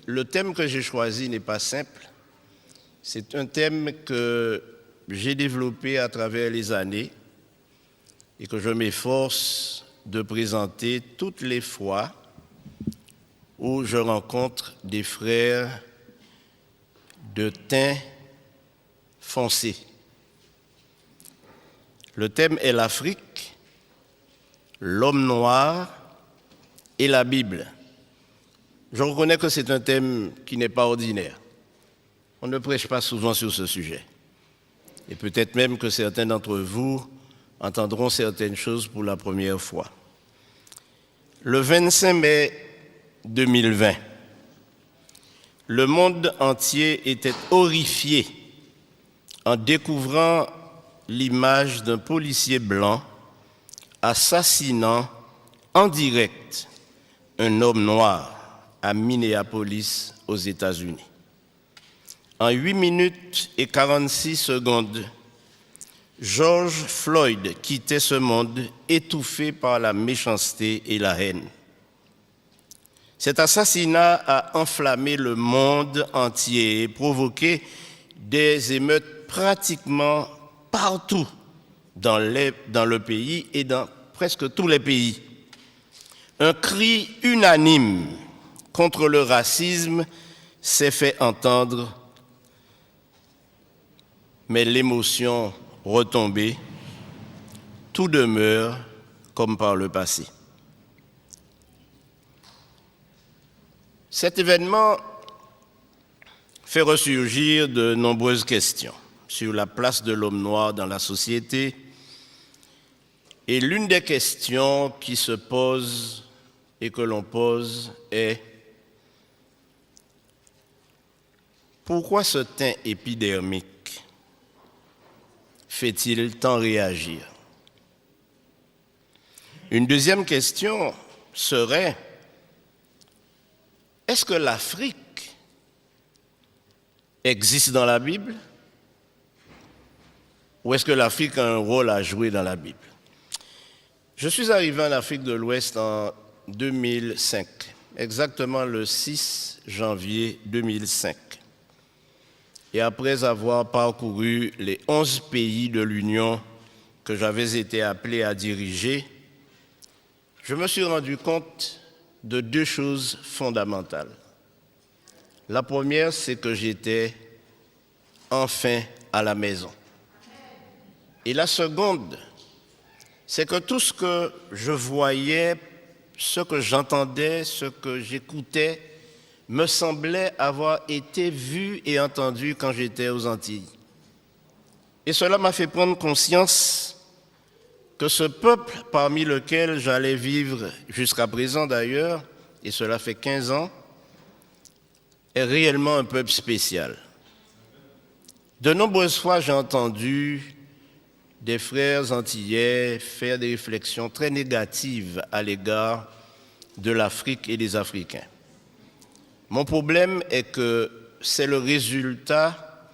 le thème que j'ai choisi n'est pas simple. C'est un thème que j'ai développé à travers les années et que je m'efforce de présenter toutes les fois où je rencontre des frères de teint foncé. Le thème est l'Afrique, l'homme noir et la Bible. Je reconnais que c'est un thème qui n'est pas ordinaire. On ne prêche pas souvent sur ce sujet. Et peut-être même que certains d'entre vous entendront certaines choses pour la première fois. Le 25 mai 2020, le monde entier était horrifié en découvrant l'image d'un policier blanc assassinant en direct un homme noir à Minneapolis, aux États-Unis. En 8 minutes et 46 secondes, George Floyd quittait ce monde étouffé par la méchanceté et la haine. Cet assassinat a enflammé le monde entier et provoqué des émeutes pratiquement partout dans le pays et dans presque tous les pays. Un cri unanime contre le racisme s'est fait entendre, mais l'émotion retombée, tout demeure comme par le passé. Cet événement fait ressurgir de nombreuses questions sur la place de l'homme noir dans la société. Et l'une des questions qui se pose et que l'on pose est: pourquoi ce teint épidermique fait-il tant réagir? Une deuxième question serait: est-ce que l'Afrique existe dans la Bible? Ou est-ce que l'Afrique a un rôle à jouer dans la Bible? Je suis arrivé en Afrique de l'Ouest en 2005, exactement le 6 janvier 2005. Et après avoir parcouru les 11 pays de l'Union que j'avais été appelé à diriger, je me suis rendu compte de deux choses fondamentales. La première, c'est que j'étais enfin à la maison. Et la seconde, c'est que tout ce que je voyais, ce que j'entendais, ce que j'écoutais, me semblait avoir été vu et entendu quand j'étais aux Antilles. Et cela m'a fait prendre conscience que ce peuple parmi lequel j'allais vivre jusqu'à présent d'ailleurs, et cela fait 15 ans, est réellement un peuple spécial. De nombreuses fois, j'ai entendu des frères antillais faire des réflexions très négatives à l'égard de l'Afrique et des Africains. Mon problème est que c'est le résultat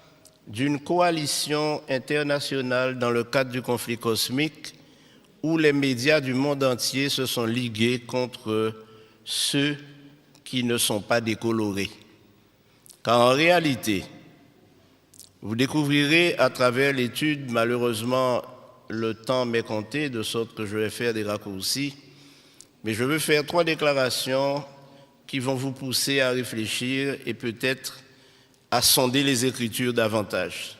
d'une coalition internationale dans le cadre du conflit cosmique où les médias du monde entier se sont ligués contre ceux qui ne sont pas décolorés. Car en réalité, vous découvrirez à travers l'étude, malheureusement, le temps m'est compté, de sorte que je vais faire des raccourcis, mais je veux faire 3 déclarations qui vont vous pousser à réfléchir et peut-être à sonder les Écritures davantage.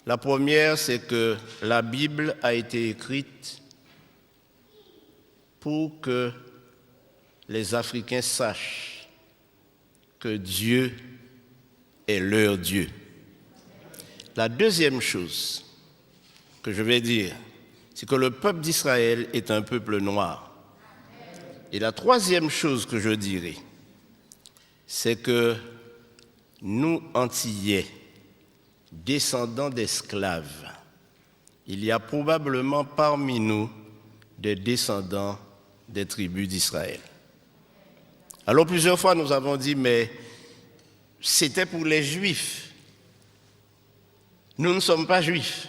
La première, c'est que la Bible a été écrite pour que les Africains sachent que Dieu est leur Dieu. La deuxième chose que je vais dire, c'est que le peuple d'Israël est un peuple noir. Et la troisième chose que je dirais, c'est que nous, Antillais, descendants d'esclaves, il y a probablement parmi nous des descendants des tribus d'Israël. Alors plusieurs fois nous avons dit, mais c'était pour les Juifs. Nous ne sommes pas Juifs.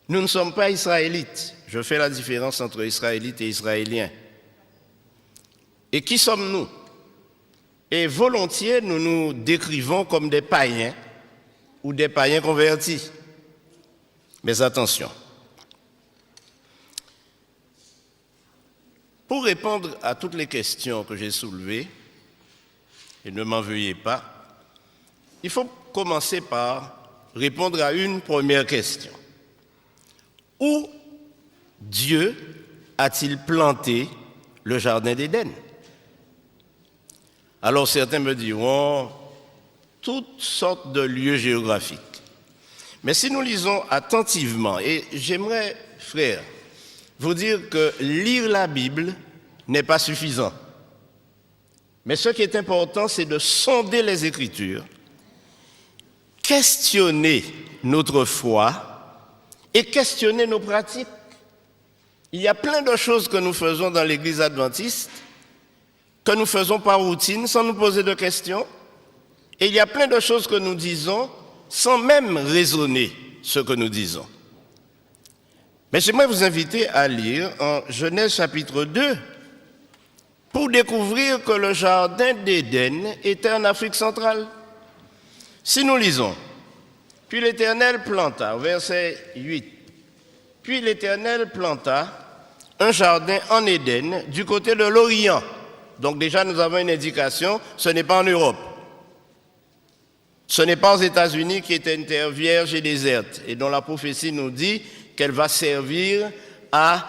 Nous ne sommes pas Israélites. Je fais la différence entre Israélites et Israéliens. Et qui sommes-nous? Et volontiers, nous nous décrivons comme des païens ou des païens convertis. Mais attention, pour répondre à toutes les questions que j'ai soulevées, et ne m'en veuillez pas, il faut commencer par répondre à une première question. Où Dieu a-t-il planté le jardin d'Éden? Alors certains me diront toutes sortes de lieux géographiques. Mais si nous lisons attentivement, et j'aimerais, frères, vous dire que lire la Bible n'est pas suffisant. Mais ce qui est important, c'est de sonder les Écritures, questionner notre foi et questionner nos pratiques. Il y a plein de choses que nous faisons dans l'Église adventiste, que nous faisons par routine, sans nous poser de questions. Et il y a plein de choses que nous disons sans même raisonner ce que nous disons. Mais j'aimerais vous inviter à lire en Genèse chapitre 2 pour découvrir que le jardin d'Éden était en Afrique centrale. Si nous lisons, puis l'Éternel planta, au verset 8, puis l'Éternel planta un jardin en Éden du côté de l'Orient. Donc déjà nous avons une indication, ce n'est pas en Europe. Ce n'est pas aux États-Unis qui est une terre vierge et déserte et dont la prophétie nous dit qu'elle va servir à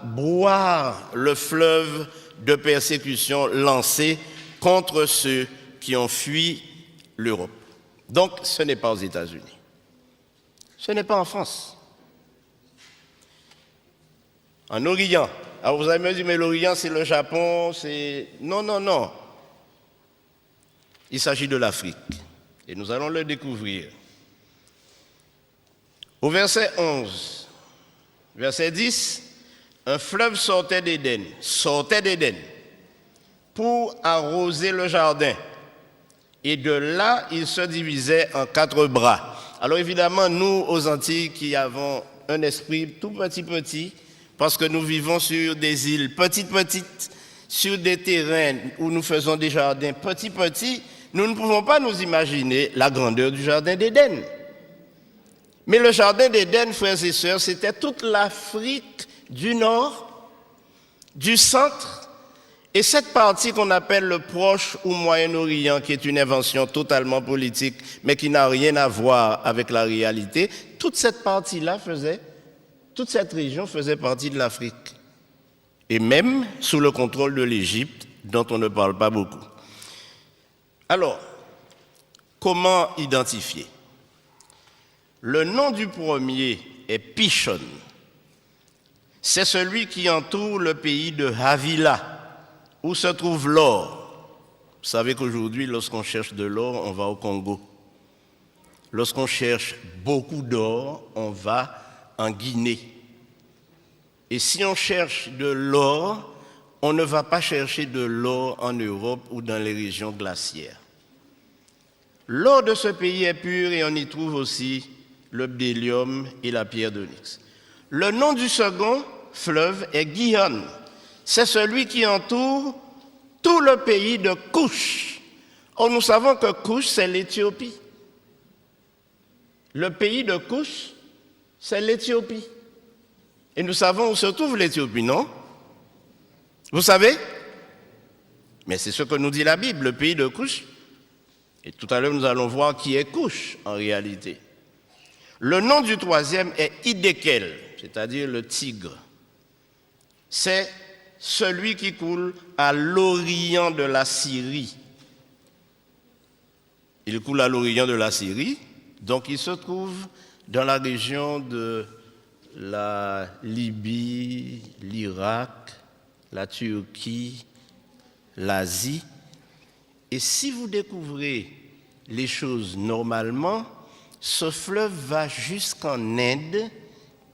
boire le fleuve de persécution lancé contre ceux qui ont fui l'Europe. Donc ce n'est pas aux États-Unis. Ce n'est pas en France. En Orient. Alors vous allez me dire, mais l'Orient c'est le Japon, c'est... Non, non, non. Il s'agit de l'Afrique. Et nous allons le découvrir. Au verset 11, verset 10, un fleuve sortait d'Éden, pour arroser le jardin. Et de là, il se divisait en 4 bras. Alors évidemment, nous, aux Antilles, qui avons un esprit tout petit, parce que nous vivons sur des îles petites, sur des terrains où nous faisons des jardins petits, nous ne pouvons pas nous imaginer la grandeur du jardin d'Éden. Mais le jardin d'Éden, frères et sœurs, c'était toute l'Afrique du Nord, du centre, et cette partie qu'on appelle le Proche ou Moyen-Orient, qui est une invention totalement politique, mais qui n'a rien à voir avec la réalité, toute cette partie-là toute cette région faisait partie de l'Afrique. Et même sous le contrôle de l'Égypte, dont on ne parle pas beaucoup. Alors, comment identifier? Le nom du premier est Pishon. C'est celui qui entoure le pays de Havila, où se trouve l'or. Vous savez qu'aujourd'hui, lorsqu'on cherche de l'or, on va au Congo. Lorsqu'on cherche beaucoup d'or, on va en Guinée. Et si on cherche de l'or, on ne va pas chercher de l'or en Europe ou dans les régions glaciaires. L'or de ce pays est pur et on y trouve aussi le bdellium et la pierre d'onyx. Le nom du second fleuve est Gihon. C'est celui qui entoure tout le pays de Couche. Or, nous savons que Couche, c'est l'Éthiopie. Le pays de Couche, c'est l'Éthiopie. Et nous savons où se trouve l'Éthiopie, non? Vous savez? Mais c'est ce que nous dit la Bible, le pays de Couche. Et tout à l'heure, nous allons voir qui est Couche en réalité. Le nom du troisième est Hiddekel, c'est-à-dire le tigre. C'est celui qui coule à l'orient de la Syrie. Il coule à l'orient de la Syrie, donc il se trouve dans la région de la Libye, l'Irak, la Turquie, l'Asie. Et si vous découvrez les choses normalement, ce fleuve va jusqu'en Inde,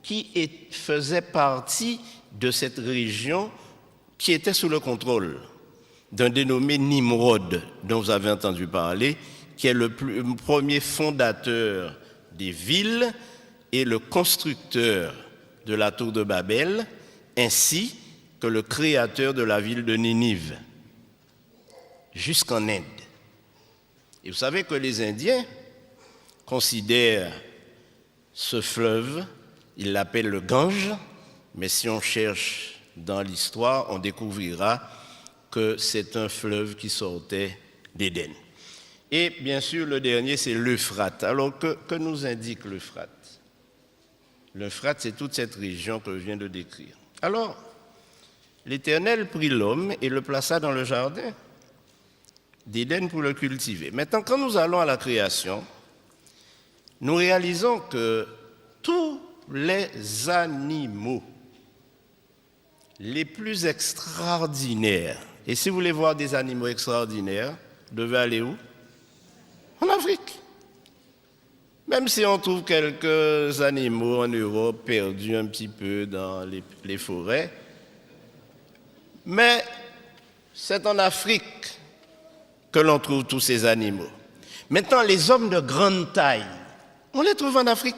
qui faisait partie de cette région qui était sous le contrôle d'un dénommé Nimrod, dont vous avez entendu parler, qui est le premier fondateur des villes et le constructeur de la tour de Babel, ainsi que le créateur de la ville de Ninive. jusqu'en Inde. Et vous savez que les Indiens considèrent ce fleuve, ils l'appellent le Gange, mais si on cherche dans l'histoire, on découvrira que c'est un fleuve qui sortait d'Éden. Et bien sûr, le dernier, c'est l'Euphrate. Alors, que nous indique l'Euphrate? L'Euphrate, c'est toute cette région que je viens de décrire. Alors, l'Éternel prit l'homme et le plaça dans le jardin d'Éden pour le cultiver. Maintenant, quand nous allons à la création, nous réalisons que tous les animaux les plus extraordinaires, et si vous voulez voir des animaux extraordinaires, vous devez aller où? En Afrique. Même si on trouve quelques animaux en Europe perdus un petit peu dans les forêts, mais c'est en Afrique que l'on trouve tous ces animaux. Maintenant, les hommes de grande taille, on les trouve en Afrique.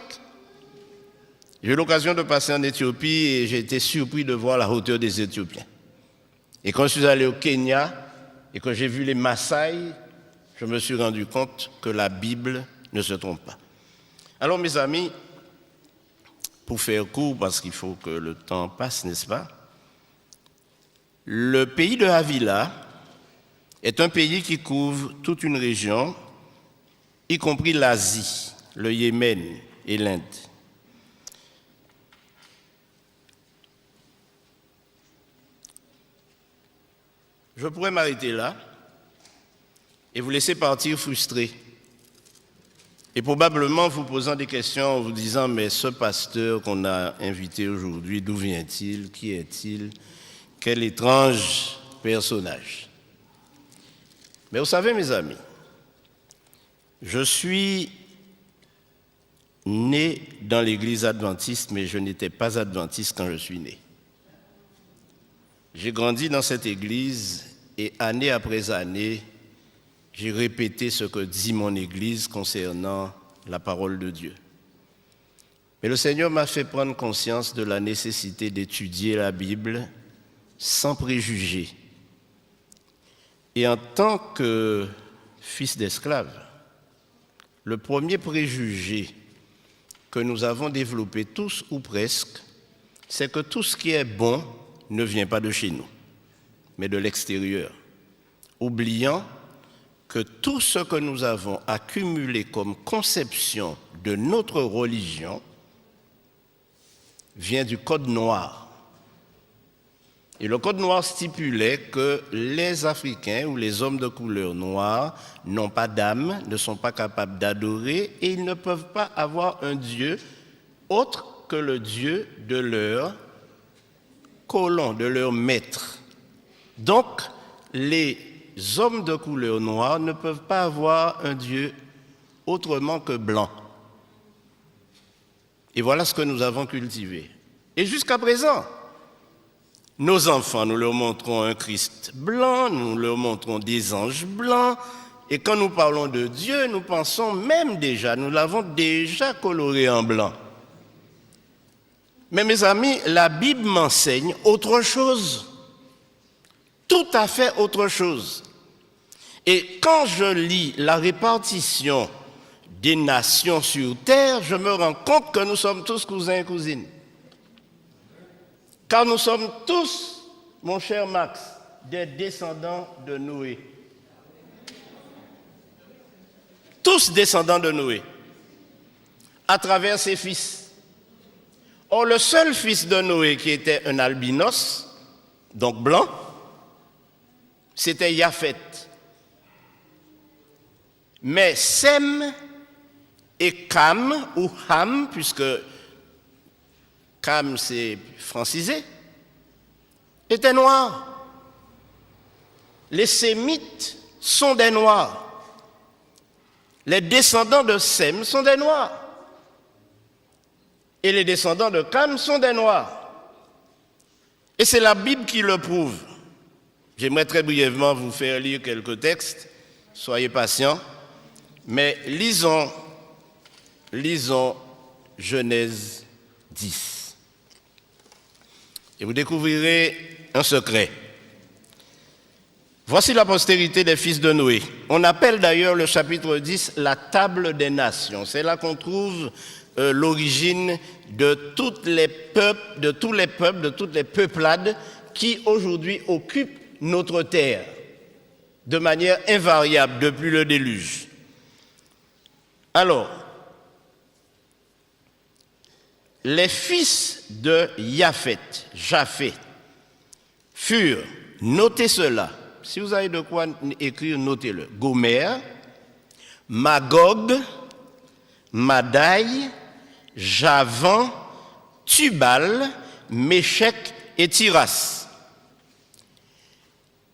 J'ai eu l'occasion de passer en Éthiopie et j'ai été surpris de voir la hauteur des Éthiopiens. Et quand je suis allé au Kenya et que j'ai vu les Maasai, je me suis rendu compte que la Bible ne se trompe pas. Alors mes amis, pour faire court, parce qu'il faut que le temps passe, n'est-ce pas? Le pays de Havila est un pays qui couvre toute une région, y compris l'Asie, le Yémen et l'Inde. Je pourrais m'arrêter là et vous laisser partir frustré. Et probablement vous posant des questions en vous disant, mais ce pasteur qu'on a invité aujourd'hui, d'où vient-il? Qui est-il? Quel étrange personnage. Mais vous savez, mes amis, je suis né dans l'église adventiste, mais je n'étais pas adventiste quand je suis né. J'ai grandi dans cette église et année après année, j'ai répété ce que dit mon église concernant la parole de Dieu. Mais le Seigneur m'a fait prendre conscience de la nécessité d'étudier la Bible sans préjugés. Et en tant que fils d'esclave, le premier préjugé que nous avons développé tous ou presque, c'est que tout ce qui est bon ne vient pas de chez nous, mais de l'extérieur, oubliant que tout ce que nous avons accumulé comme conception de notre religion vient du Code noir. Et le Code noir stipulait que les Africains ou les hommes de couleur noire n'ont pas d'âme, ne sont pas capables d'adorer et ils ne peuvent pas avoir un Dieu autre que le Dieu de leur colon, de leur maître. Donc, les hommes de couleur noire ne peuvent pas avoir un Dieu autrement que blanc. Et voilà ce que nous avons cultivé. Et jusqu'à présent, nos enfants, nous leur montrons un Christ blanc, nous leur montrons des anges blancs, et quand nous parlons de Dieu, nous pensons même déjà, nous l'avons déjà coloré en blanc. Mais mes amis, la Bible m'enseigne autre chose, tout à fait autre chose. Et quand je lis la répartition des nations sur terre, je me rends compte que nous sommes tous cousins et cousines. Car nous sommes tous, mon cher Max, des descendants de Noé. Tous descendants de Noé, à travers ses fils. Or, le seul fils de Noé qui était un albinos, donc blanc, c'était Japhet. Mais Sem et Cam, ou Ham, puisque Cam c'est francisé, étaient noirs. Les Sémites sont des noirs. Les descendants de Sem sont des noirs. Et les descendants de Cam sont des noirs. Et c'est la Bible qui le prouve. J'aimerais très brièvement vous faire lire quelques textes. Soyez patients. Mais lisons Genèse 10. Et vous découvrirez un secret. Voici la postérité des fils de Noé. On appelle d'ailleurs le chapitre 10 la table des nations. C'est là qu'on trouve l'origine de tous les peuples, de toutes les peuplades qui aujourd'hui occupent notre terre de manière invariable depuis le déluge. Alors, les fils de Japheth, furent, notez cela, si vous avez de quoi écrire, notez-le, Gomer, Magog, Madai, Javan, Tubal, Méchec et Tiras.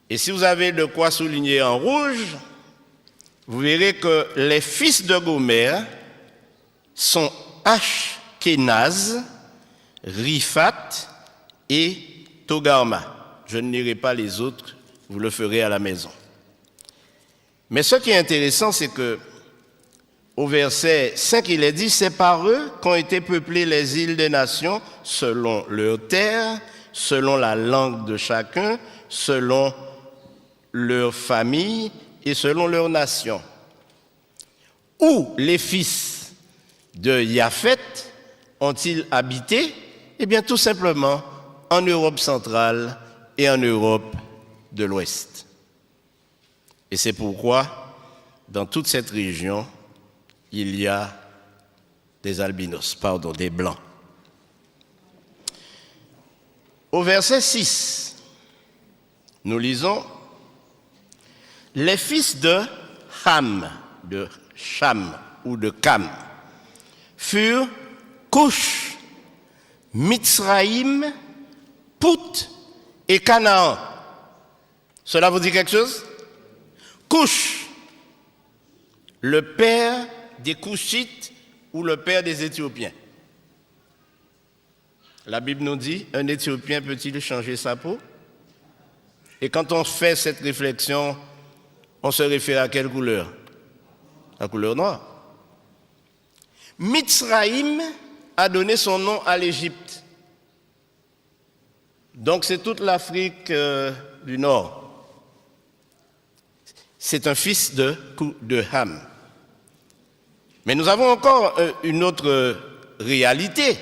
Et si vous avez de quoi souligner en rouge, vous verrez que les fils de Gomer sont Ashkenaz, Riphat et Togarma. Je ne lirai pas les autres, vous le ferez à la maison. Mais ce qui est intéressant, c'est que au verset 5, il est dit, c'est par eux qu'ont été peuplées les îles des nations, selon leur terre, selon la langue de chacun, selon leur famille et selon leur nation. Où les fils de Japheth ont-ils habité? Eh bien, tout simplement en Europe centrale et en Europe de l'Ouest. Et c'est pourquoi, dans toute cette région, il y a des blancs. Au verset 6, nous lisons « Les fils de Cham ou de Cam, furent Cush, Mitzraïm, Pout et Canaan. » Cela vous dit quelque chose? Cush, le père des Cushites ou le père des Éthiopiens. La Bible nous dit, un Éthiopien peut-il changer sa peau? Et quand on fait cette réflexion, on se réfère à quelle couleur? La couleur noire. Mitzraïm a donné son nom à l'Égypte. Donc c'est toute l'Afrique du Nord. C'est un fils de Ham. Mais nous avons encore une autre réalité.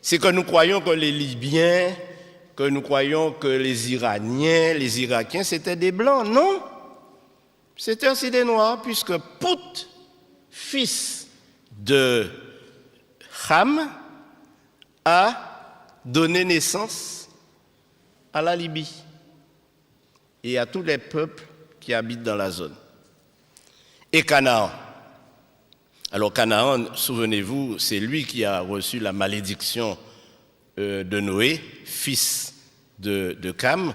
C'est que nous croyons que les Libyens, que nous croyons que les Iraniens, les Irakiens, c'était des Blancs. Non, c'était aussi des Noirs, puisque Pout, fils de Ham, a donné naissance à la Libye et à tous les peuples qui habitent dans la zone. Et Canaan. Alors Canaan, souvenez-vous, c'est lui qui a reçu la malédiction de Noé, fils de Cam.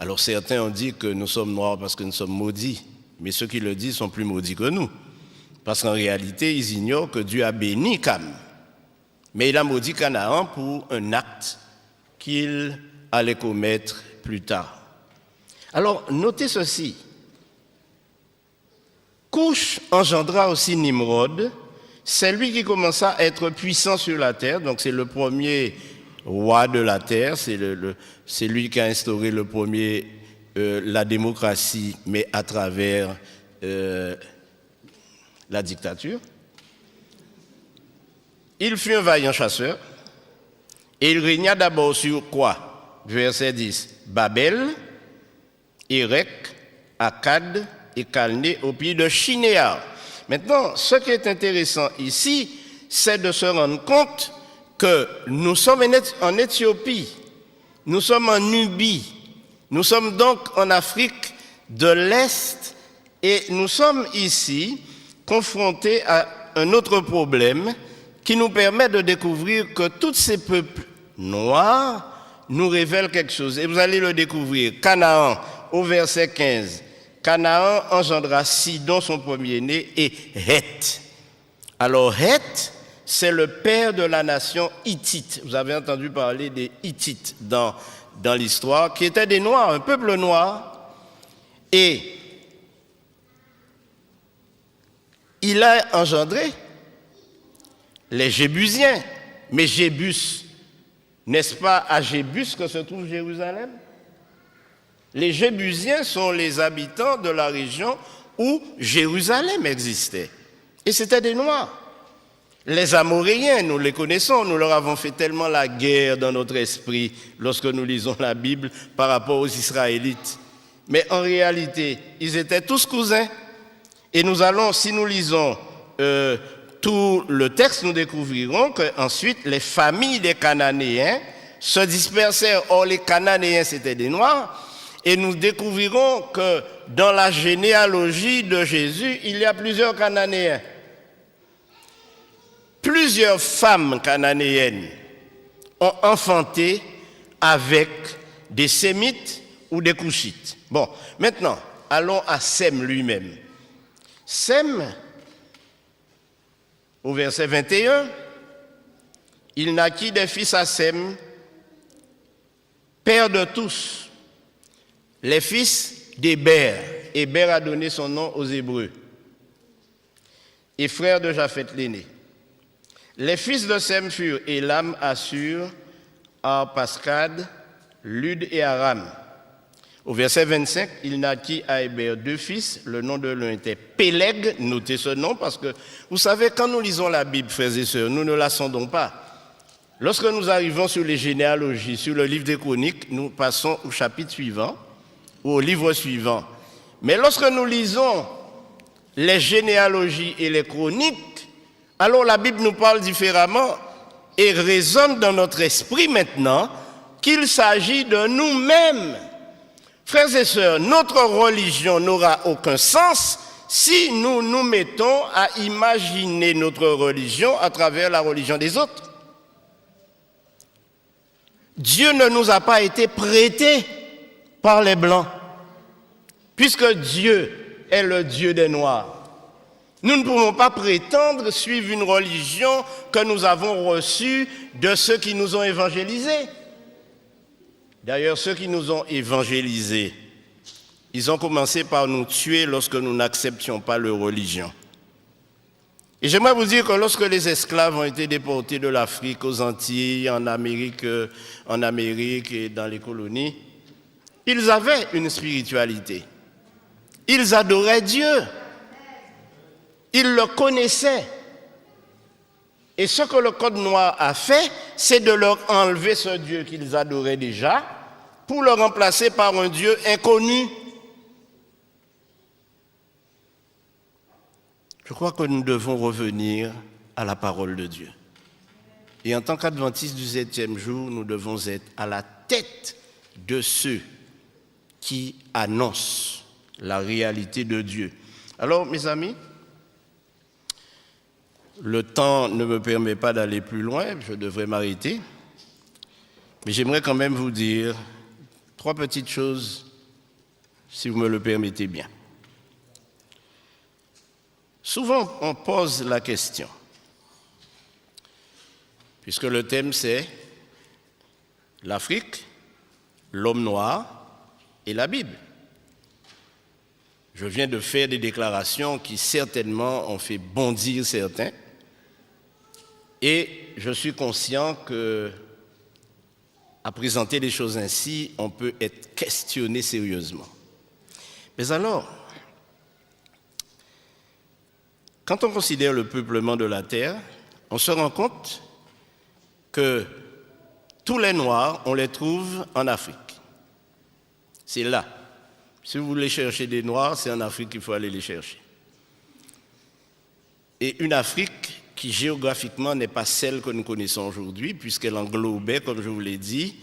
Alors certains ont dit que nous sommes noirs parce que nous sommes maudits, mais ceux qui le disent sont plus maudits que nous. Parce qu'en réalité, ils ignorent que Dieu a béni Cam. Mais il a maudit Canaan pour un acte qu'il allait commettre plus tard. Alors, notez ceci. Cush engendra aussi Nimrod. C'est lui qui commença à être puissant sur la terre. Donc, c'est le premier roi de la terre. C'est lui qui a instauré le premier la démocratie, mais à travers la dictature. Il fut un vaillant chasseur. Et il régna d'abord sur quoi? Verset 10. Babel, Érec, Akkad et Calné au pays de Shinéar. Maintenant, ce qui est intéressant ici, c'est de se rendre compte que nous sommes en Éthiopie, nous sommes en Nubie, nous sommes donc en Afrique de l'Est et nous sommes ici confrontés à un autre problème qui nous permet de découvrir que tous ces peuples noirs nous révèlent quelque chose. Et vous allez le découvrir. Canaan, au verset 15. Canaan engendra Sidon, son premier-né, et Heth. Alors Heth, c'est le père de la nation hittite. Vous avez entendu parler des Hittites dans l'histoire, qui étaient des Noirs, un peuple noir. Et il a engendré les Jébusiens. Mais Jébus, n'est-ce pas à Jébus que se trouve Jérusalem? Les Jébusiens sont les habitants de la région où Jérusalem existait. Et c'était des Noirs. Les Amoréens, nous les connaissons, nous leur avons fait tellement la guerre dans notre esprit lorsque nous lisons la Bible par rapport aux Israélites. Mais en réalité, ils étaient tous cousins. Et nous allons, si nous lisons tout le texte, nous découvrirons qu'ensuite les familles des Cananéens se dispersèrent. Or, les Cananéens, c'était des Noirs. Et nous découvrirons que dans la généalogie de Jésus, il y a plusieurs Cananéens. Plusieurs femmes cananéennes ont enfanté avec des Sémites ou des Couchites. Bon, maintenant, allons à Sem lui-même. Sem, au verset 21, il naquit des fils à Sem, père de tous, les fils d'Héber. Héber a donné son nom aux Hébreux, et frère de Japheth l'aîné. Les fils de Sem furent Élam, Assur, Arpascad, Lud et Aram. Au verset 25, il naquit à Héber 2 fils. Le nom de l'un était Péleg. Notez ce nom parce que, vous savez, quand nous lisons la Bible, frères et sœurs, nous ne la sondons pas. Lorsque nous arrivons sur les généalogies, sur le livre des Chroniques, nous passons au chapitre suivant ou au livre suivant. Mais lorsque nous lisons les généalogies et les Chroniques, alors la Bible nous parle différemment et résonne dans notre esprit maintenant qu'il s'agit de nous-mêmes. Frères et sœurs, notre religion n'aura aucun sens si nous nous mettons à imaginer notre religion à travers la religion des autres. Dieu ne nous a pas été prêté par les Blancs, puisque Dieu est le Dieu des Noirs. Nous ne pouvons pas prétendre suivre une religion que nous avons reçue de ceux qui nous ont évangélisés. D'ailleurs, ceux qui nous ont évangélisés, ils ont commencé par nous tuer lorsque nous n'acceptions pas leur religion. Et j'aimerais vous dire que lorsque les esclaves ont été déportés de l'Afrique aux Antilles, en Amérique et dans les colonies, ils avaient une spiritualité. Ils adoraient Dieu. Ils le connaissaient. Et ce que le Code noir a fait, c'est de leur enlever ce Dieu qu'ils adoraient déjà pour le remplacer par un Dieu inconnu. Je crois que nous devons revenir à la parole de Dieu. Et en tant qu'adventistes du 7e jour, nous devons être à la tête de ceux qui annoncent la réalité de Dieu. Alors, mes amis, le temps ne me permet pas d'aller plus loin, je devrais m'arrêter. Mais j'aimerais quand même vous dire 3 petites choses, si vous me le permettez bien. Souvent, on pose la question, puisque le thème c'est l'Afrique, l'homme noir et la Bible. Je viens de faire des déclarations qui certainement ont fait bondir certains. Et je suis conscient que, à présenter les choses ainsi, on peut être questionné sérieusement. Mais alors, quand on considère le peuplement de la terre, on se rend compte que tous les Noirs, on les trouve en Afrique. C'est là. Si vous voulez chercher des Noirs, c'est en Afrique qu'il faut aller les chercher. Et une Afrique qui géographiquement n'est pas celle que nous connaissons aujourd'hui, puisqu'elle englobait, comme je vous l'ai dit,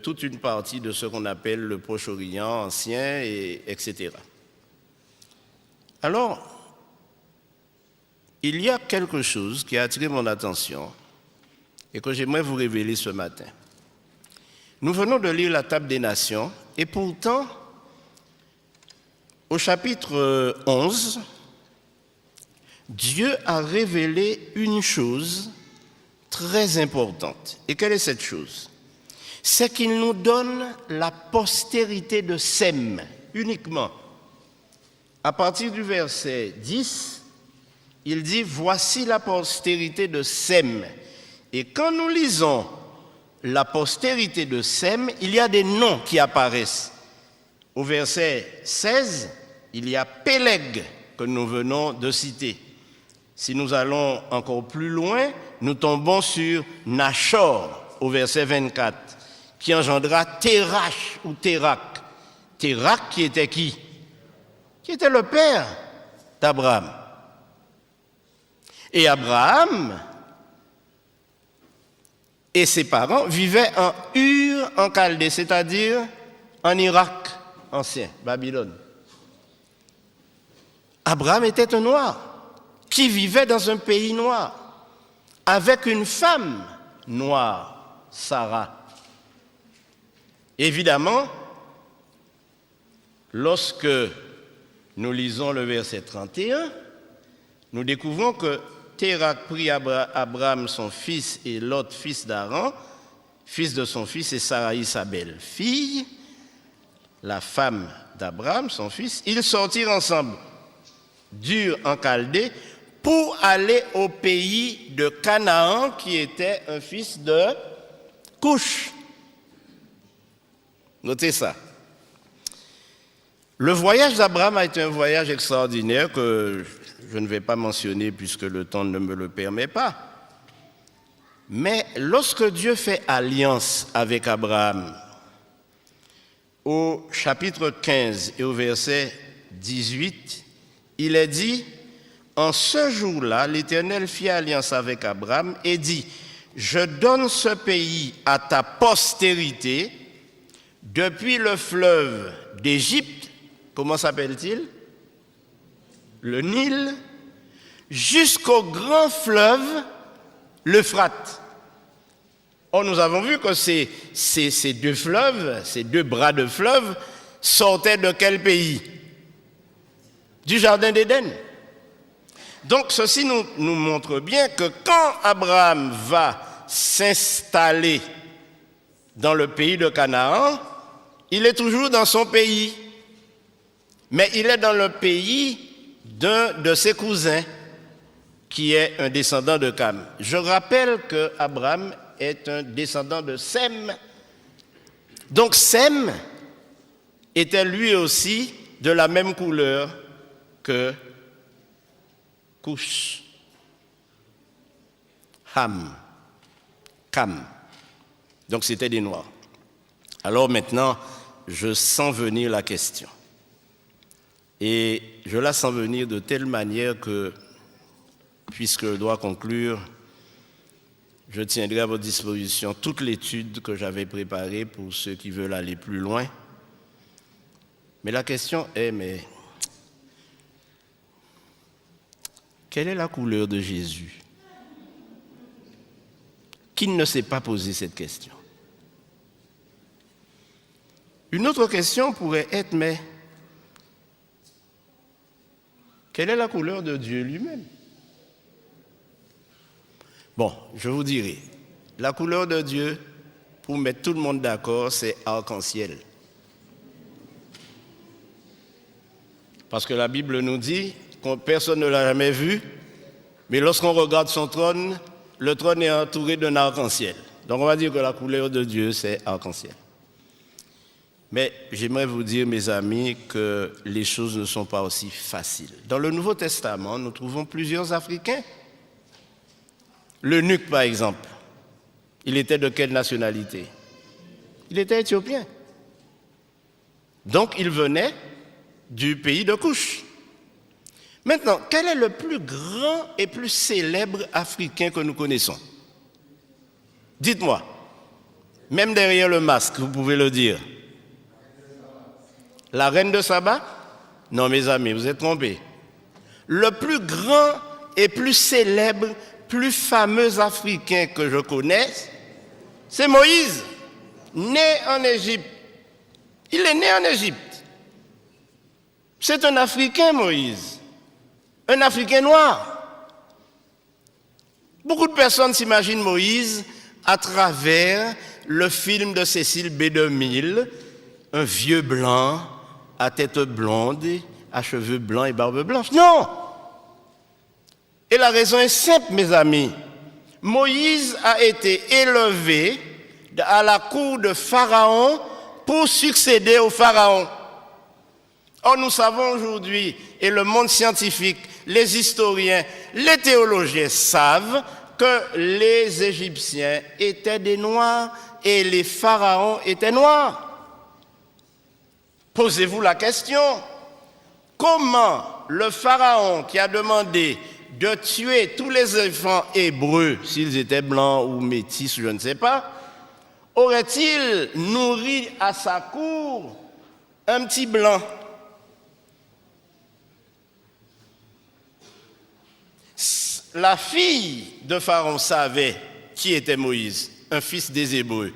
toute une partie de ce qu'on appelle le Proche-Orient ancien, etc. Alors, il y a quelque chose qui a attiré mon attention et que j'aimerais vous révéler ce matin. Nous venons de lire la Table des Nations et pourtant, au chapitre 11, Dieu a révélé une chose très importante. Et quelle est cette chose? C'est qu'il nous donne la postérité de Sem, uniquement. À partir du verset 10, il dit « Voici la postérité de Sem ». Et quand nous lisons la postérité de Sem, il y a des noms qui apparaissent. Au verset 16, il y a Péleg que nous venons de citer. Si nous allons encore plus loin, nous tombons sur Nachor au verset 24, qui engendra Térach ou Térak. Térak qui était qui? Qui était le père d'Abraham. Et Abraham et ses parents vivaient en Ur en Chaldée, c'est-à-dire en Irak ancien, Babylone. Abraham était un noir qui vivait dans un pays noir avec une femme noire, Sarah. Évidemment, lorsque nous lisons le verset 31, nous découvrons que Térak prit Abraham son fils et Lot fils d'Aaron, fils de son fils, et Saraï sa belle-fille, la femme d'Abraham, son fils. Ils sortirent ensemble d'Ur en Chaldée pour aller au pays de Canaan, qui était un fils de Couche. Notez ça. Le voyage d'Abraham a été un voyage extraordinaire que je ne vais pas mentionner puisque le temps ne me le permet pas. Mais lorsque Dieu fait alliance avec Abraham, au chapitre 15 et au verset 18, il est dit, « En ce jour-là, l'Éternel fit alliance avec Abraham et dit, « Je donne ce pays à ta postérité depuis le fleuve d'Égypte. » Comment s'appelle-t-il? Le Nil, jusqu'au grand fleuve, l'Euphrate. Or, nous avons vu que ces deux fleuves, ces deux bras de fleuve, sortaient de quel pays? Du Jardin d'Éden. Donc, ceci nous montre bien que quand Abraham va s'installer dans le pays de Canaan, il est toujours dans son pays. Mais il est dans le pays d'un de ses cousins, qui est un descendant de Cam. Je rappelle qu'Abraham est un descendant de Sem. Donc Sem était lui aussi de la même couleur que Couche. Ham. Cam. Donc c'était des Noirs. Alors maintenant, je sens venir la question. Et je la sens venir de telle manière que, puisque je dois conclure, je tiendrai à votre disposition toute l'étude que j'avais préparée pour ceux qui veulent aller plus loin. Mais la question est, mais quelle est la couleur de Jésus? Qui ne s'est pas posé cette question? Une autre question pourrait être, mais quelle est la couleur de Dieu lui-même? Bon, je vous dirai, la couleur de Dieu, pour mettre tout le monde d'accord, c'est arc-en-ciel. Parce que la Bible nous dit que personne ne l'a jamais vu, mais lorsqu'on regarde son trône, le trône est entouré d'un arc-en-ciel. Donc on va dire que la couleur de Dieu, c'est arc-en-ciel. Mais j'aimerais vous dire, mes amis, que les choses ne sont pas aussi faciles. Dans le Nouveau Testament, nous trouvons plusieurs Africains. L'eunuque, par exemple, il était de quelle nationalité? Il était éthiopien. Donc, il venait du pays de Couche. Maintenant, quel est le plus grand et plus célèbre Africain que nous connaissons? Dites-moi. Même derrière le masque, vous pouvez le dire. La reine de Saba? Non, mes amis, vous êtes trompés. Le plus grand et plus célèbre, plus fameux Africain que je connaisse, c'est Moïse, né en Égypte. Il est né en Égypte. C'est un Africain, Moïse. Un Africain noir. Beaucoup de personnes s'imaginent Moïse à travers le film de Cécile B. DeMille, un vieux blanc, à tête blonde, à cheveux blancs et barbe blanche. Non! Et la raison est simple, mes amis. Moïse a été élevé à la cour de Pharaon pour succéder au Pharaon. Or, nous savons aujourd'hui, et le monde scientifique, les historiens, les théologiens savent que les Égyptiens étaient des Noirs et les pharaons étaient noirs. Posez-vous la question, comment le pharaon qui a demandé de tuer tous les enfants hébreux, s'ils étaient blancs ou métis, je ne sais pas, aurait-il nourri à sa cour un petit blanc? La fille de Pharaon savait qui était Moïse, un fils des Hébreux.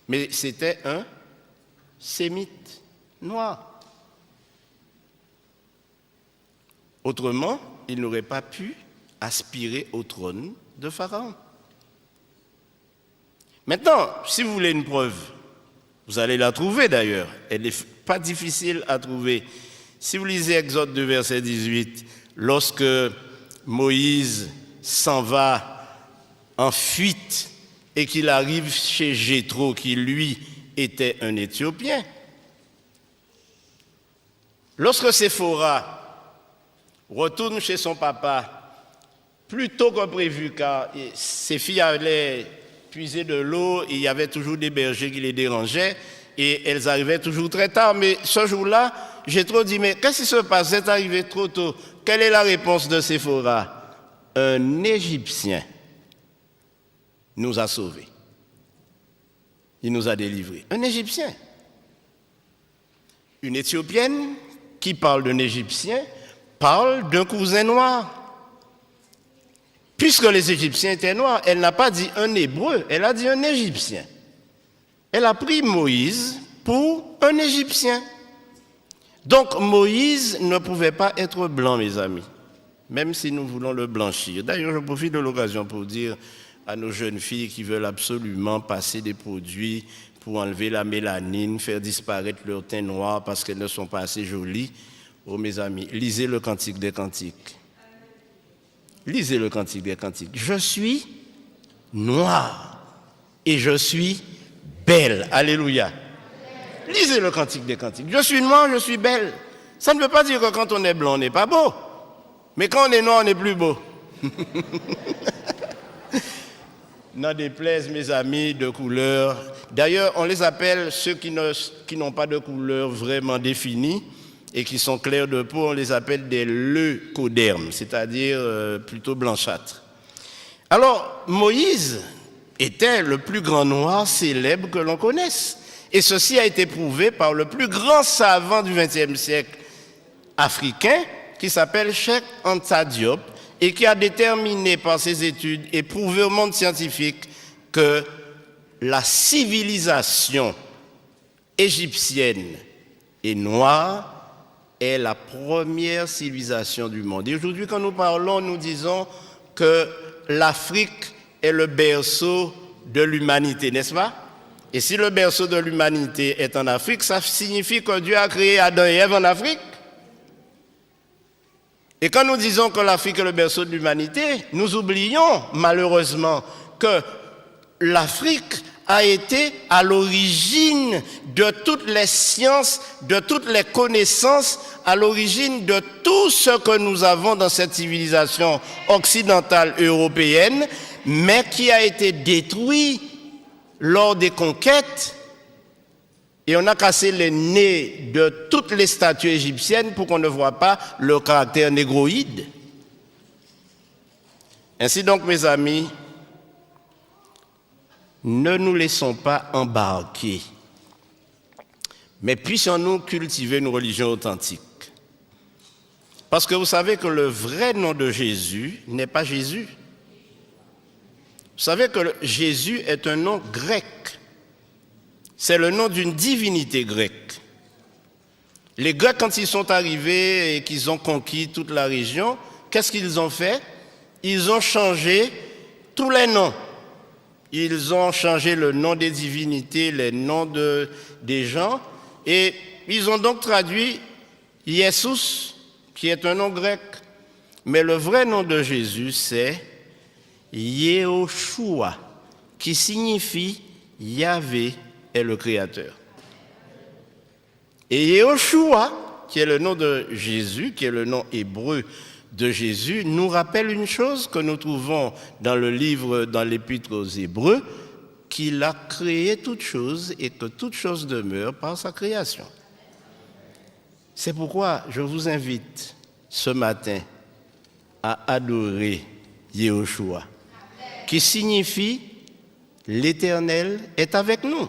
Mais c'était un sémite noir. Autrement, il n'aurait pas pu aspirer au trône de Pharaon. Maintenant, si vous voulez une preuve, vous allez la trouver d'ailleurs. Elle n'est pas difficile à trouver. Si vous lisez Exode 2, verset 18, lorsque Moïse s'en va en fuite et qu'il arrive chez Jéthro, qui lui était un Éthiopien. Lorsque Séphora retourne chez son papa, plus tôt que prévu, car ses filles allaient puiser de l'eau, et il y avait toujours des bergers qui les dérangeaient, et elles arrivaient toujours très tard. Mais ce jour-là, Jéthro dit, mais qu'est-ce qui se passe? C'est arrivé trop tôt. Quelle est la réponse de Séphora? Un Égyptien nous a sauvés. Il nous a délivrés. Un Égyptien. Une Éthiopienne qui parle d'un Égyptien parle d'un cousin noir. Puisque les Égyptiens étaient noirs, elle n'a pas dit un Hébreu, elle a dit un Égyptien. Elle a pris Moïse pour un Égyptien. Donc Moïse ne pouvait pas être blanc, mes amis, même si nous voulons le blanchir. D'ailleurs, je profite de l'occasion pour dire à nos jeunes filles qui veulent absolument passer des produits pour enlever la mélanine, faire disparaître leur teint noir parce qu'elles ne sont pas assez jolies. Oh mes amis, lisez le Cantique des Cantiques. Lisez le Cantique des Cantiques. Je suis noir et je suis belle. Alléluia. Lisez le Cantique des Cantiques. Je suis noir, je suis belle. Ça ne veut pas dire que quand on est blanc, on n'est pas beau. Mais quand on est noir, on est plus beau. N'en déplaise, mes amis, de couleur. D'ailleurs, on les appelle ceux qui n'ont pas de couleur vraiment définie et qui sont clairs de peau, on les appelle des leucodermes, c'est-à-dire plutôt blanchâtres. Alors, Moïse était le plus grand noir célèbre que l'on connaisse. Et ceci a été prouvé par le plus grand savant du XXe siècle africain, qui s'appelle Cheikh Anta Diop, et qui a déterminé par ses études et prouvé au monde scientifique que la civilisation égyptienne et noire est la première civilisation du monde. Et aujourd'hui, quand nous parlons, nous disons que l'Afrique est le berceau de l'humanité, n'est-ce pas? Et si le berceau de l'humanité est en Afrique, ça signifie que Dieu a créé Adam et Ève en Afrique. Et quand nous disons que l'Afrique est le berceau de l'humanité, nous oublions malheureusement que l'Afrique a été à l'origine de toutes les sciences, de toutes les connaissances, à l'origine de tout ce que nous avons dans cette civilisation occidentale européenne, mais qui a été détruit lors des conquêtes. Et on a cassé les nez de toutes les statues égyptiennes pour qu'on ne voit pas leur caractère négroïde. Ainsi donc, mes amis, ne nous laissons pas embarquer, mais puissions-nous cultiver une religion authentique. Parce que vous savez que le vrai nom de Jésus n'est pas Jésus. Vous savez que Jésus est un nom grec. C'est le nom d'une divinité grecque. Les Grecs, quand ils sont arrivés et qu'ils ont conquis toute la région, qu'est-ce qu'ils ont fait? Ils ont changé tous les noms. Ils ont changé le nom des divinités, les noms des gens, et ils ont donc traduit Jesus, qui est un nom grec. Mais le vrai nom de Jésus, c'est Yehoshua, qui signifie Yahvé est le Créateur. Et Yehoshua, qui est le nom de Jésus, qui est le nom hébreu de Jésus, nous rappelle une chose que nous trouvons dans le livre, dans l'Épître aux Hébreux, qu'il a créé toutes choses et que toutes choses demeurent par sa création. C'est pourquoi je vous invite ce matin à adorer Yehoshua, qui signifie l'Éternel est avec nous.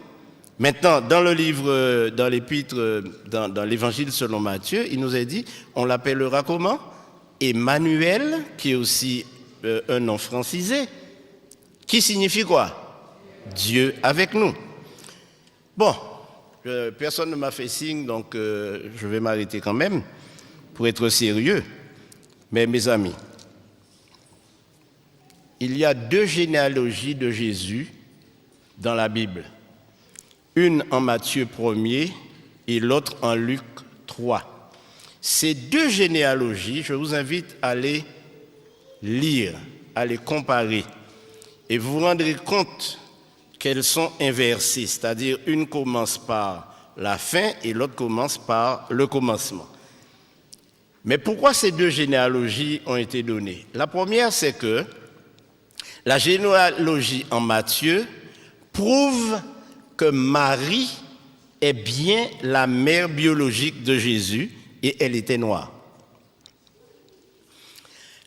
Maintenant, dans le livre, dans l'épître, dans l'évangile selon Matthieu, il nous est dit, on l'appellera comment? Emmanuel, qui est aussi un nom francisé, qui signifie quoi? Dieu avec nous. Bon, personne ne m'a fait signe, donc je vais m'arrêter quand même pour être sérieux. Mais mes amis, il y a 2 généalogies de Jésus dans la Bible. Une en Matthieu 1er et l'autre en Luc 3. Ces 2 généalogies, je vous invite à les lire, à les comparer. Et vous vous rendrez compte qu'elles sont inversées, c'est-à-dire une commence par la fin et l'autre commence par le commencement. Mais pourquoi ces 2 généalogies ont été données? La première, c'est que la généalogie en Matthieu prouve que Marie est bien la mère biologique de Jésus et elle était noire.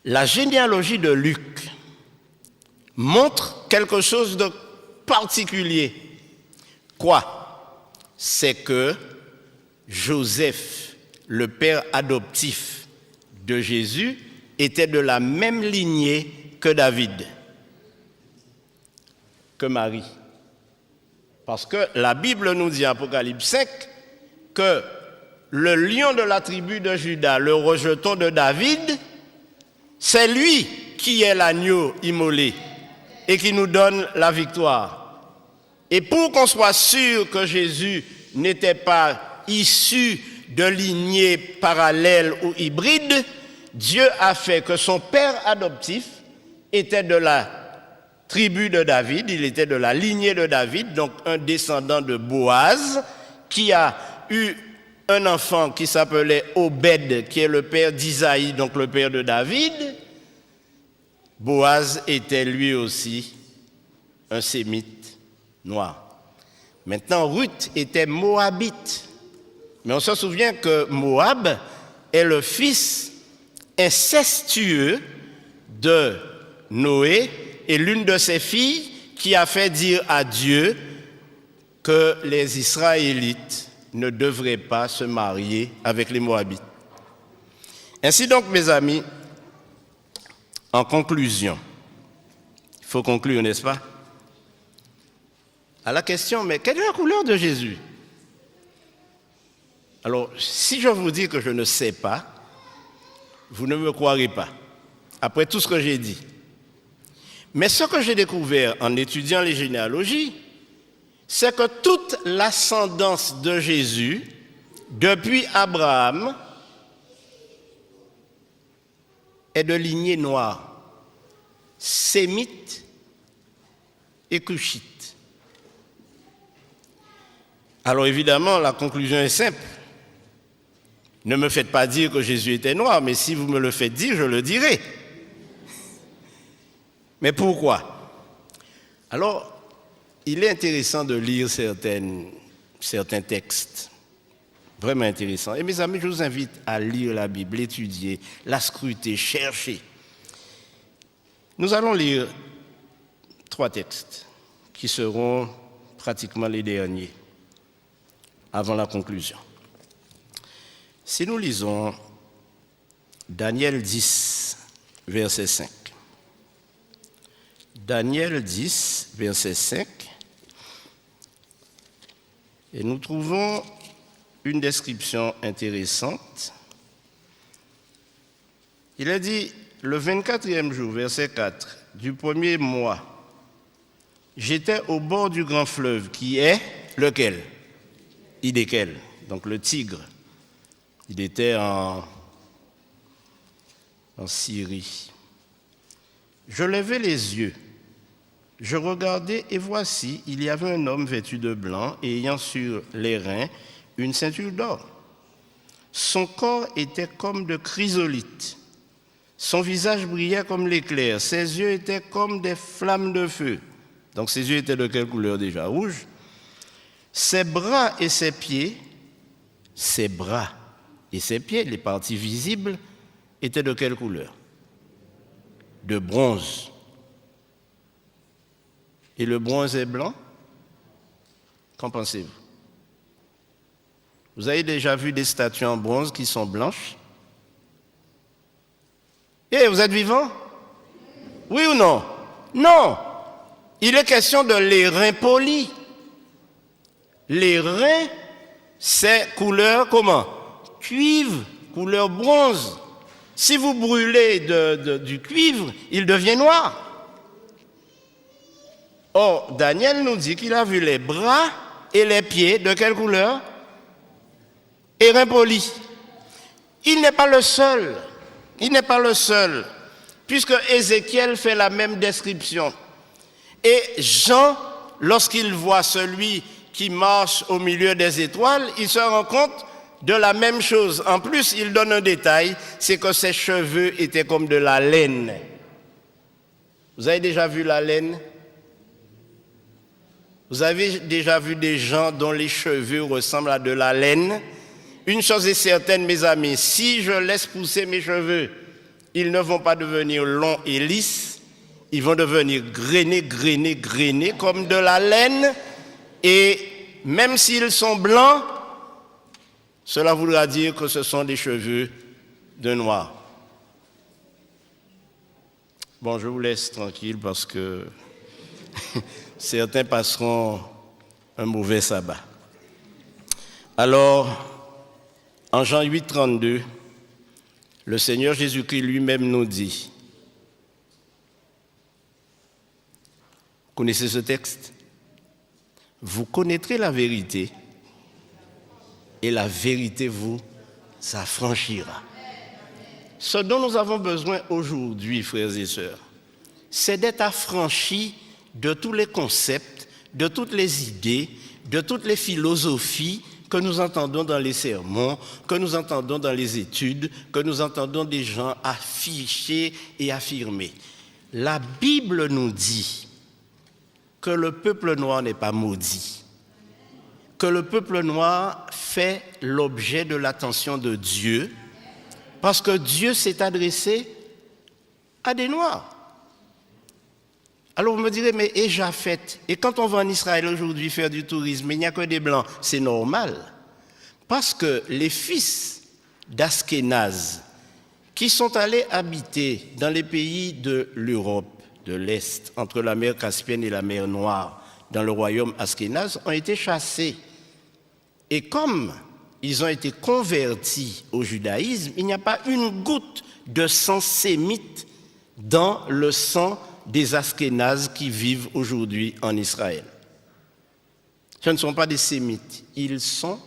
La généalogie de Luc montre quelque chose de particulier. Quoi? C'est que Joseph, le père adoptif de Jésus, était de la même lignée que David, que Marie. Parce que la Bible nous dit, Apocalypse 5, que le lion de la tribu de Juda, le rejeton de David, c'est lui qui est l'agneau immolé et qui nous donne la victoire. Et pour qu'on soit sûr que Jésus n'était pas issu de lignée parallèle ou hybride, Dieu a fait que son père adoptif était de la tribu de David, il était de la lignée de David, donc un descendant de Boaz, qui a eu un enfant qui s'appelait Obed, qui est le père d'Isaïe, donc le père de David. Boaz était lui aussi un sémite noir. Maintenant, Ruth était moabite. Mais on se souvient que Moab est le fils incestueux de Noé et l'une de ses filles qui a fait dire à Dieu que les Israélites ne devraient pas se marier avec les Moabites. Ainsi donc, mes amis, en conclusion, il faut conclure, n'est-ce pas? À la question, mais quelle est la couleur de Jésus? Alors, si je vous dis que je ne sais pas, vous ne me croirez pas, après tout ce que j'ai dit. Mais ce que j'ai découvert en étudiant les généalogies, c'est que toute l'ascendance de Jésus, depuis Abraham, est de lignée noire, sémite et cushite. Alors évidemment, la conclusion est simple. Ne me faites pas dire que Jésus était noir, mais si vous me le faites dire, je le dirai. Mais pourquoi? Alors, il est intéressant de lire certains textes, vraiment intéressants. Et mes amis, je vous invite à lire la Bible, l'étudier, la scruter, chercher. Nous allons lire 3 textes qui seront pratiquement les derniers, avant la conclusion. Si nous lisons Daniel 10, verset 5. Daniel 10, verset 5, et nous trouvons une description intéressante. Il est dit, le 24e jour, verset 4, du 1er mois, j'étais au bord du grand fleuve qui est lequel? Hidékel, donc le Tigre. Il était en Syrie. Je levai les yeux. Je regardais et voici, il y avait un homme vêtu de blanc et ayant sur les reins une ceinture d'or. Son corps était comme de chrysolite. Son visage brillait comme l'éclair. Ses yeux étaient comme des flammes de feu. Donc ses yeux étaient de quelle couleur déjà? Rouge. Ses bras et ses pieds, les parties visibles, étaient de quelle couleur? De bronze. Et le bronze est blanc? Qu'en pensez-vous? Vous avez déjà vu des statues en bronze qui sont blanches? Eh, vous êtes vivant? Oui ou non? Non! Il est question de l'airain poli. L'airain, c'est couleur comment? Cuivre, couleur bronze. Si vous brûlez du cuivre, il devient noir. Or, Daniel nous dit qu'il a vu les bras et les pieds de quelle couleur? Airain poli. Il n'est pas le seul. Il n'est pas le seul. Puisque Ézéchiel fait la même description. Et Jean, lorsqu'il voit celui qui marche au milieu des étoiles, il se rend compte de la même chose. En plus, il donne un détail, c'est que ses cheveux étaient comme de la laine. Vous avez déjà vu la laine? Vous avez déjà vu des gens dont les cheveux ressemblent à de la laine? Une chose est certaine, mes amis, si je laisse pousser mes cheveux, ils ne vont pas devenir longs et lisses, ils vont devenir grainés comme de la laine, et même s'ils sont blancs, cela voudra dire que ce sont des cheveux de noir. Bon, je vous laisse tranquille parce que certains passeront un mauvais sabbat. Alors, en Jean 8, 32, le Seigneur Jésus-Christ lui-même nous dit, vous connaissez ce texte? Vous connaîtrez la vérité et la vérité vous affranchira. Ce dont nous avons besoin aujourd'hui, frères et sœurs, c'est d'être affranchis de tous les concepts, de toutes les idées, de toutes les philosophies que nous entendons dans les sermons, que nous entendons dans les études, que nous entendons des gens afficher et affirmer. La Bible nous dit que le peuple noir n'est pas maudit, que le peuple noir fait l'objet de l'attention de Dieu, parce que Dieu s'est adressé à des Noirs. Alors vous me direz, mais et Japhet, et quand on va en Israël aujourd'hui faire du tourisme, il n'y a que des Blancs, c'est normal. Parce que les fils d'Askénaz, qui sont allés habiter dans les pays de l'Europe, de l'Est, entre la mer Caspienne et la mer Noire, dans le royaume Askénaz, ont été chassés. Et comme ils ont été convertis au judaïsme, il n'y a pas une goutte de sang sémite dans le sang des Askénazes qui vivent aujourd'hui en Israël. Ce ne sont pas des sémites, ils sont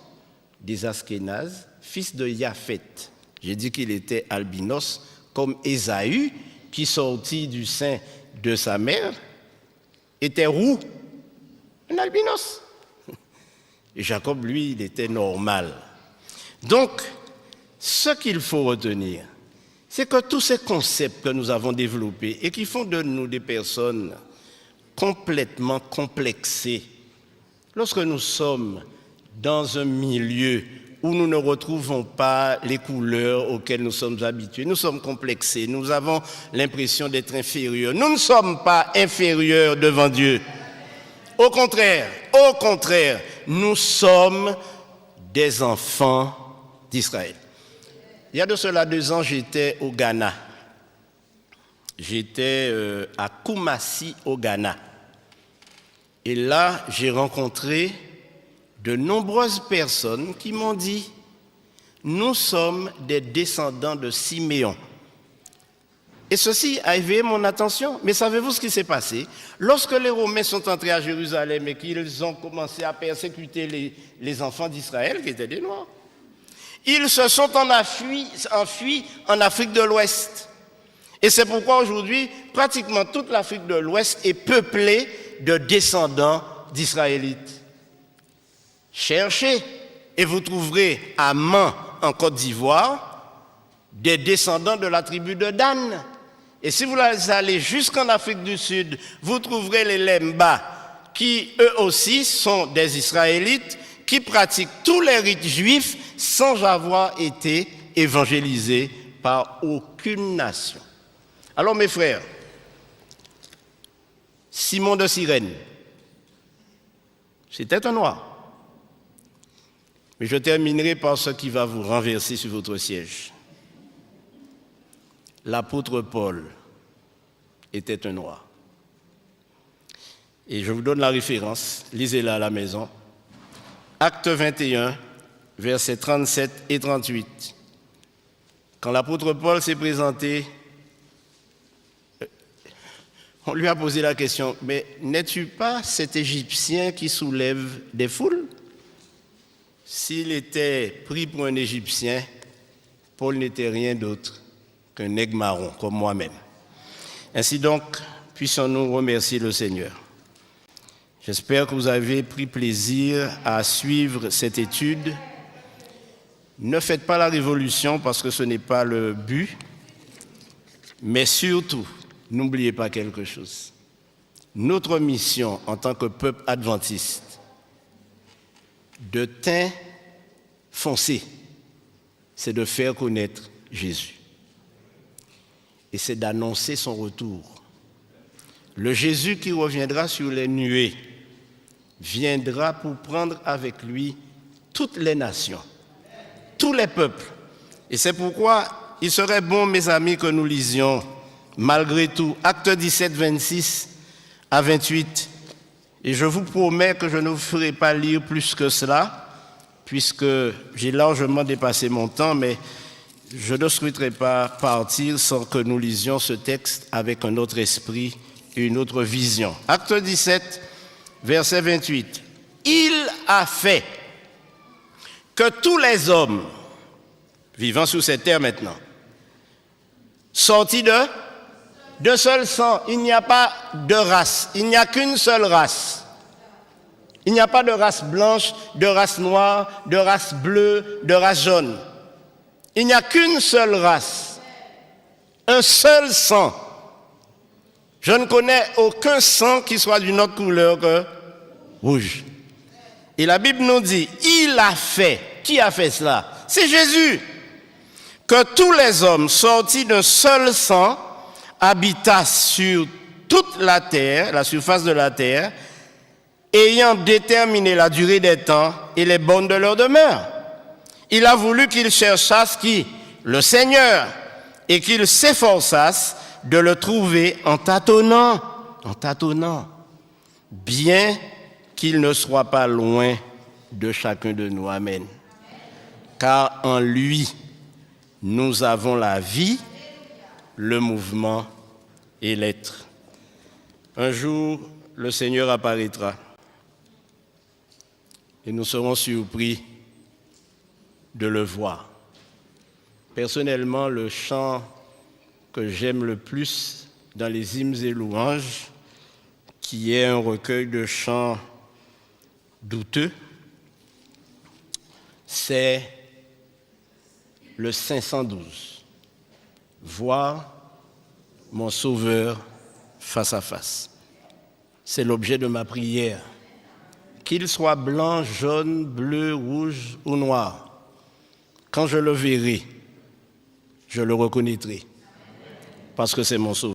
des Askénazes, fils de Japhet. J'ai dit qu'il était albinos, comme Ésaü, qui sortit du sein de sa mère, était roux, un albinos. Et Jacob, lui, il était normal. Donc, ce qu'il faut retenir, c'est que tous ces concepts que nous avons développés et qui font de nous des personnes complètement complexées, lorsque nous sommes dans un milieu où nous ne retrouvons pas les couleurs auxquelles nous sommes habitués, nous sommes complexés, nous avons l'impression d'être inférieurs. Nous ne sommes pas inférieurs devant Dieu. Au contraire, nous sommes des enfants d'Israël. Il y a de cela 2 ans, j'étais au Ghana. J'étais à Kumasi, au Ghana. Et là, j'ai rencontré de nombreuses personnes qui m'ont dit « Nous sommes des descendants de Siméon ». Et ceci a éveillé mon attention. Mais savez-vous ce qui s'est passé? Lorsque les Romains sont entrés à Jérusalem et qu'ils ont commencé à persécuter les enfants d'Israël, qui étaient des Noirs, ils se sont enfuis en Afrique de l'Ouest. Et c'est pourquoi aujourd'hui, pratiquement toute l'Afrique de l'Ouest est peuplée de descendants d'Israélites. Cherchez Et vous trouverez à Mans, en Côte d'Ivoire, des descendants de la tribu de Dan. Et si vous allez jusqu'en Afrique du Sud, vous trouverez les Lemba, qui eux aussi sont des Israélites, qui pratiquent tous les rites juifs sans avoir été évangélisés par aucune nation. Alors mes frères, Simon de Cyrène, c'était un noir. Mais je terminerai par ce qui va vous renverser sur votre siège. L'apôtre Paul était un noir. Et je vous donne la référence, lisez-la à la maison. Acte 21, versets 37 et 38. Quand l'apôtre Paul s'est présenté, on lui a posé la question, mais n'es-tu pas cet Égyptien qui soulève des foules? S'il était pris pour un Égyptien, Paul n'était rien d'autre qu'un nègre marron, comme moi-même. Ainsi donc, puissons-nous remercier le Seigneur. J'espère que vous avez pris plaisir à suivre cette étude. Ne faites pas la révolution parce que ce n'est pas le but, mais surtout, n'oubliez pas quelque chose. Notre mission en tant que peuple adventiste, de teint foncé, c'est de faire connaître Jésus. Et c'est d'annoncer son retour. Le Jésus qui reviendra sur les nuées viendra pour prendre avec lui toutes les nations, tous les peuples. Et c'est pourquoi il serait bon, mes amis, que nous lisions, malgré tout, Acte 17, 26 à 28. Et je vous promets que je ne vous ferai pas lire plus que cela, puisque j'ai largement dépassé mon temps, mais je ne souhaiterais pas partir sans que nous lisions ce texte avec un autre esprit et une autre vision. Acte 17, verset 28. Il a fait que tous les hommes vivant sur cette terre maintenant, sortis d'un seul sang, il n'y a pas de race, il n'y a qu'une seule race. Il n'y a pas de race blanche, de race noire, de race bleue, de race jaune. Il n'y a qu'une seule race, un seul sang. Je ne connais aucun sang qui soit d'une autre couleur que rouge. Et la Bible nous dit, il a fait. Qui a fait cela? C'est Jésus. Que tous les hommes sortis d'un seul sang habitassent sur toute la terre, la surface de la terre, ayant déterminé la durée des temps et les bornes de leur demeure. Il a voulu qu'ils cherchassent qui? Le Seigneur, et qu'ils s'efforçassent de le trouver en tâtonnant, bien qu'il ne soit pas loin de chacun de nous. Amen. Car en lui, nous avons la vie, le mouvement et l'être. Un jour, le Seigneur apparaîtra et nous serons surpris de le voir. Personnellement, le chant que j'aime le plus dans les hymnes et louanges, qui est un recueil de chants douteux, c'est le 512. Voir mon Sauveur face à face. C'est l'objet de ma prière. Qu'il soit blanc, jaune, bleu, rouge ou noir, quand je le verrai, je le reconnaîtrai, parce que c'est mon Sauveur.